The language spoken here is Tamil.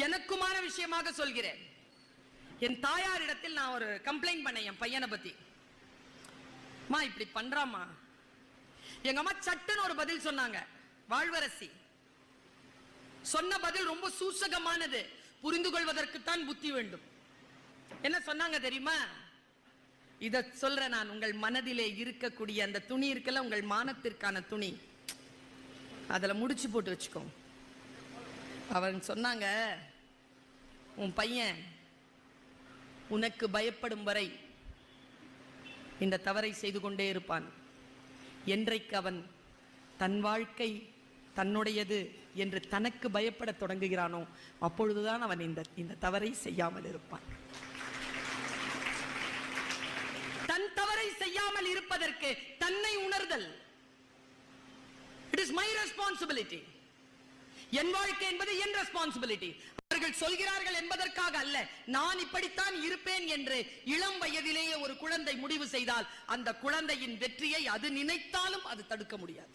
எனக்குமான விஷயமாக சொல்கிறேன். என் தாயாரிடத்தில் நான் ஒரு கம்ப்ளைண்ட் பண்ணேன் என் பையனை பத்தி. மா இப்படி பண்றாமா. எங்க அம்மா சட்டுன்னு ஒரு பதில் சொன்னாங்க. வாழ்வரசி சொன்ன பதில் ரொம்ப சூசகமானது. புரிந்து கொள்வதற்குத்தான் புத்தி வேண்டும். என்ன சொன்னாங்க தெரியுமா? இத சொல்றேன் நான். உங்கள் மனதிலே இருக்கக்கூடிய அந்த துணி இருக்கல, உங்கள் மானத்திற்கான துணி, அதுல முடிச்சு போட்டு வச்சுக்கோ. அவங்க சொன்னாங்க, உன் பையன் உனக்கு பயப்படும் வரை இந்த தவறை செய்து கொண்டே இருப்பான். என்றைக்கு அவன் தன் வாழ்க்கை தன்னுடையது என்று தனக்கு பயப்பட தொடங்குகிறானோ அப்பொழுதுதான் அவன் இந்த தவறை செய்யாமல் இருப்பான். தன் தவறை செய்யாமல் இருப்பதற்கு தன்னை உணர்தல். It is my responsibility. என் வாழ்க்கை என்பது என் ரெஸ்பான்சிபிலிட்டி. அவர்கள் சொல்கிறார்கள் என்பதற்காக அல்ல. நான் இப்படித்தான் இருப்பேன் என்று இளம் வயதிலேயே ஒரு குழந்தை முடிவு செய்தால் அந்த குழந்தையின் வெற்றியை அது நினைத்தாலும் அது தடுக்க முடியாது.